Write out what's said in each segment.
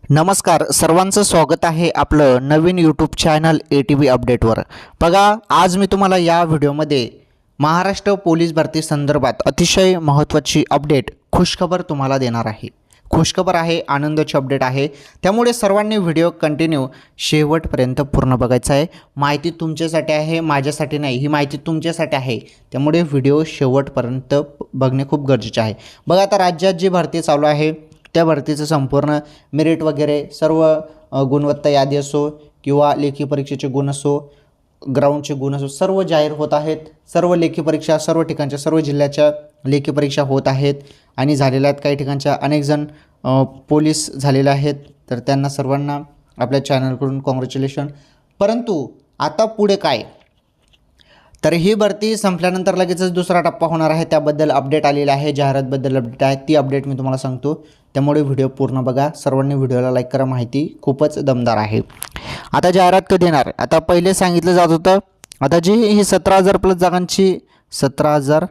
नमस्कार, सर्वांचं स्वागत आहे आपलं नवीन यूट्यूब चॅनल ATV अपडेटवर। बघा, आज मी तुम्हाला या व्हिडिओमध्ये महाराष्ट्र पोलीस भरती संदर्भात अतिशय महत्त्वाची अपडेट खुशखबर तुम्हाला देणार आहे। खुशखबर आहे, आनंदाची अपडेट आहे, त्यामुळे सर्वांनी व्हिडिओ कंटिन्यू शेवटपर्यंत पूर्ण बघायचा आहे। माहिती तुमच्यासाठी आहे, माझ्यासाठी नाही, ही माहिती तुमच्यासाठी आहे, त्यामुळे व्हिडिओ शेवटपर्यंत बघणे खूप गरजेचे आहे। बघा, आता राज्यात जी भरती चालू आहे त्या भरतीचं संपूर्ण मेरिट वगैरे सर्व गुणवत्ता यादी असो किंवा लेखी परीक्षेचे गुण असो, ग्राउंडचे गुण असो, सर्व जाहीर होत आहेत। सर्व लेखी परीक्षा सर्व ठिकाणच्या सर्व जिल्ह्याच्या लेखी परीक्षा होत आहेत आणि झालेल्या आहेत। काही ठिकाणच्या अनेक जण पोलीस झालेले आहेत, तर त्यांना सर्वांना आपल्या चॅनलकडून कॉंग्रॅच्युलेशन। परंतु आता पुढे काय, तर ही भरती संपल्यानंतर लगेचच दुसरा टप्पा होणार आहे, त्याबद्दल अपडेट आलेला आहे, जाहिरातबद्दल अपडेट आहे, ती अपडेट मी तुम्हाला सांगतो, त्यामुळे व्हिडिओ पूर्ण बघा। सर्वांनी व्हिडिओला लाईक करा, माहिती खूपच दमदार आहे। आता जाहिरात कधी येणार, आता पहिले सांगितलं जात होतं, आता जी ही 17,000 प्लस जागांची 17,000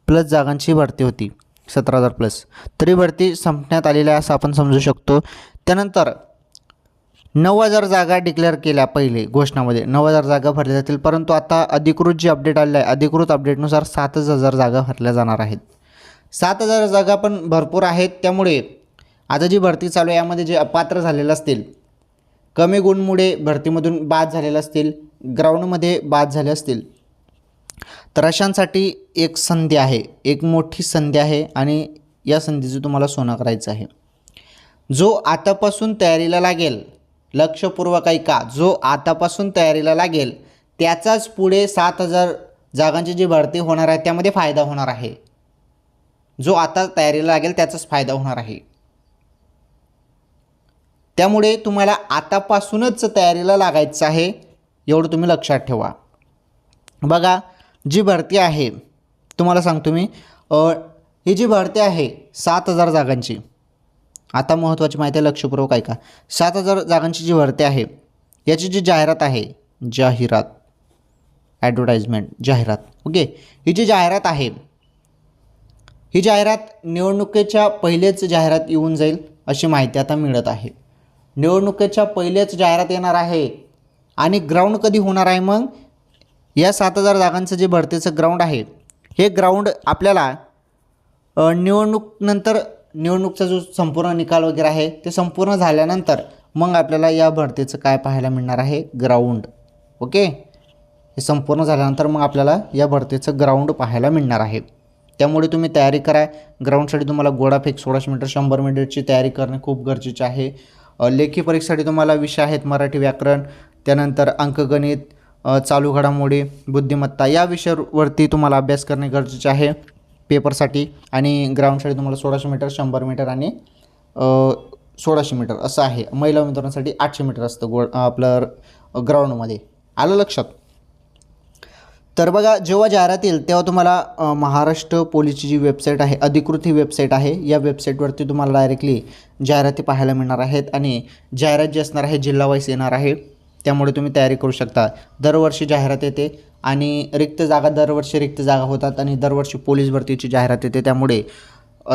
प्लस जागांची भरती होती, 17,000 प्लस, तरी भरती संपण्यात आलेली आहे असं आपण समजू शकतो। त्यानंतर 9,000 जागा डिक्लेअर केल्या पहिले घोषणामध्ये, 9,000 जागा भरल्या जातील, परंतु आता अधिकृत जी अपडेट आलेली आहे, अधिकृत अपडेटनुसार 7,000 जागा भरल्या जाणार आहेत। 7,000 जागा पण भरपूर आहेत, त्यामुळे आता जी भरती चालू आहे यामध्ये जे अपात्र झालेले असतील, कमी गुणमुळे भरतीमधून बाद झालेले असतील, ग्राउंडमध्ये बाद झाले असतील, तर अशांसाठी एक संधी आहे, एक मोठी संधी आहे आणि या संधीचं तुम्हाला सोनं करायचं आहे। जो आतापासून तयारीला लागेल, लक्षपूर्वक ऐका, जो आतापासून तयारीला लागेल त्याचाच पुढे 7,000 जागांची जी भरती होणार आहे त्यामध्ये फायदा होणार आहे। जो आता तयारीला लागेल त्याचाच फायदा होणार आहे, त्यामुळे तुम्हाला आतापासूनच तयारीला लागायचं आहे, एवढं तुम्ही लक्षात ठेवा। बघा, जी भरती आहे तुम्हाला सांगतो मी, ही जी भरती आहे 7,000 जागांची, आता महत्त्वाची माहिती आहे, लक्षपूर्वक ऐका। 7,000 जागांची जी भरती आहे याची जी जाहिरात आहे, जाहिरात, ॲडव्हर्टाइजमेंट, जाहिरात, ओके, ही जी जाहिरात आहे, ही जाहिरात निवडणुकीच्या पहिलेच जाहिरात येऊन जाईल अशी माहिती आता मिळत आहे। निवडणुकीच्या पहिलेच जाहिरात येणार आहे आणि ग्राउंड कधी होणार आहे, मग या 7,000 जागांचं जे भरतीचं ग्राउंड आहे, हे ग्राउंड आपल्याला निवडणूकचा जो संपूर्ण निकाल वगैरे आहे ते संपूर्ण झाल्यानंतर मग आपल्याला या भरतीचं काय पाहायला मिळणार आहे, ग्राउंड, ओके, हे संपूर्ण झाल्यानंतर मग आपल्याला या भरतीचं ग्राउंड पाहायला मिळणार आहे। त्यामुळे तुम्ही तयारी करा। ग्राउंडसाठी तुम्हाला गोळाफेक 1600 मीटर 100 मीटरची तयारी करणे खूप गरजेचे आहे। लेखी परीक्षेसाठी तुम्हाला विषय आहेत मराठी व्याकरण, त्यानंतर अंकगणित, चालू घडामोडी, बुद्धिमत्ता, या विषयावरती तुम्हाला अभ्यास करणे गरजेचे आहे पेपरसाठी। आणि ग्राउंडसाठी तुम्हाला 1600 मीटर 100 मीटर आणि 1600 मीटर असं आहे। महिला उमेदवारांसाठी 800 मीटर असतं आपलं ग्राउंडमध्ये, आलं लक्षात। तर बघा, जेव्हा जाहिरात येईल तेव्हा तुम्हाला महाराष्ट्र पोलीसची जी वेबसाईट आहे, अधिकृत ही वेबसाईट आहे, या वेबसाईटवरती तुम्हाला डायरेक्टली जाहिराती पाहायला मिळणार आहेत आणि जाहिरात जी असणार आहे जिल्हा वाईज येणार आहे, त्यामुळे तुम्ही तयारी करू शकता। दरवर्षी जाहिरात येते आणि दरवर्षी रिक्त जागा होतात आणि दरवर्षी पोलीस भरतीची जाहिरात येते, त्यामुळे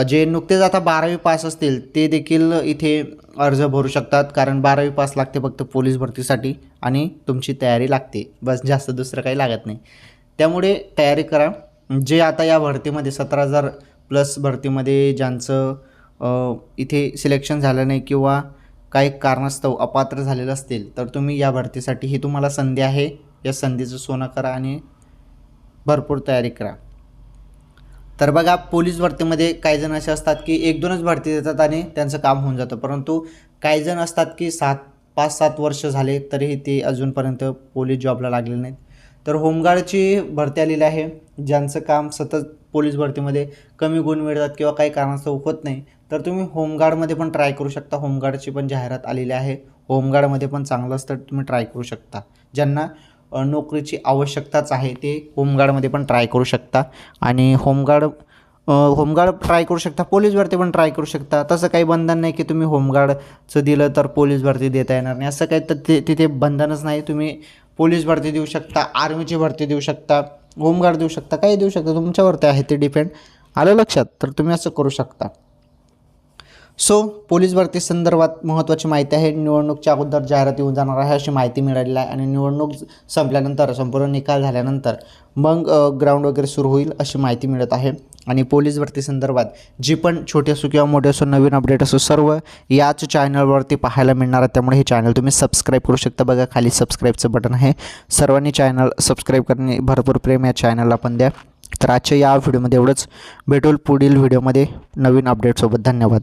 जे नुकतेच आता 12वी पास असतील ते देखील इथे अर्ज भरू शकतात, कारण 12वी पास लागते फक्त पोलीस भरतीसाठी आणि तुमची तयारी लागते, बस, जास्त दुसरं काही लागत नाही। त्यामुळे तयारी करा। जे आता या भरतीमध्ये 17,000 प्लस भरतीमध्ये ज्यांचं इथे सिलेक्शन झालं नाही किंवा काही कारणास्तव अपात्र झालेलं असतील, तर तुम्ही या भरतीसाठी ही तुम्हाला संधी आहे, या संधीचं सोनं करा आणि भरपूर तयारी करा। तर बघा, पोलीस भरतीमध्ये काही जण असे असतात की 1-2च भरती देतात आणि त्यांचं काम होऊन जातं, परंतु काही जण असतात की 5-7 वर्ष झाले तरीही ते अजूनपर्यंत पोलीस जॉबला लागलेले नाहीत। तर होमगार्डची भरती आलेली आहे, ज्यांचं काम सतत पोलीस भरतीमध्ये कमी गुण मिळतात किंवा काही कारणास्तव होत नाही, तर तुम्ही होमगार्डमध्ये पण ट्राय करू शकता। होमगार्डची पण जाहिरात आलेली आहे, होमगार्डमध्ये पण चांगलं असतं, तुम्ही ट्राय करू शकता। ज्यांना नोकरीची आवश्यकताच आहे ते होमगार्डमध्ये पण ट्राय करू शकता आणि होमगार्ड ट्राय करू शकता, पोलीस भरती पण ट्राय करू शकता। तसं काही बंधन नाही की तुम्ही होमगार्डचं दिलं तर पोलीस भरती देता येणार नाही, असं काही तर तिथे बंधनच नाही। तुम्ही पोलीस भरती देऊ शकता, आर्मीची भरती देऊ शकता, होमगार्ड देऊ शकता, काही देऊ शकता, तुमच्यावरती आहे ते डिपेंड, आलं लक्षात। तर तुम्ही असं करू शकता। सो पोलीस भरती संदर्भात महत्त्वाची माहिती आहे. निवडणूकच्या अगोदर जाहिरात येऊन जाणार आहे अशी माहिती मिळालेली आहे आणि निवडणूक संपल्यानंतर संपूर्ण निकाल झाल्यानंतर मग ग्राउंड वगैरे सुरू होईल अशी माहिती मिळत आहे. आणि पोलीस भरती संदर्भात जी पण छोटी असो किंवा मोठी असो नवीन अपडेट असो सर्व याच चॅनलवरती पाहायला मिळणार आहे. त्यामुळे हे चॅनल तुम्ही सबस्क्राईब करू शकता. बघा खाली सबस्क्राईबचं बटन आहे. सर्वांनी चॅनल सबस्क्राईब करणे, भरपूर प्रेम या चॅनलला पण द्या. तर आजच्या या व्हिडिओमध्ये एवढंच. भेटूल पुढील व्हिडिओमध्ये नवीन अपडेटसोबत. धन्यवाद.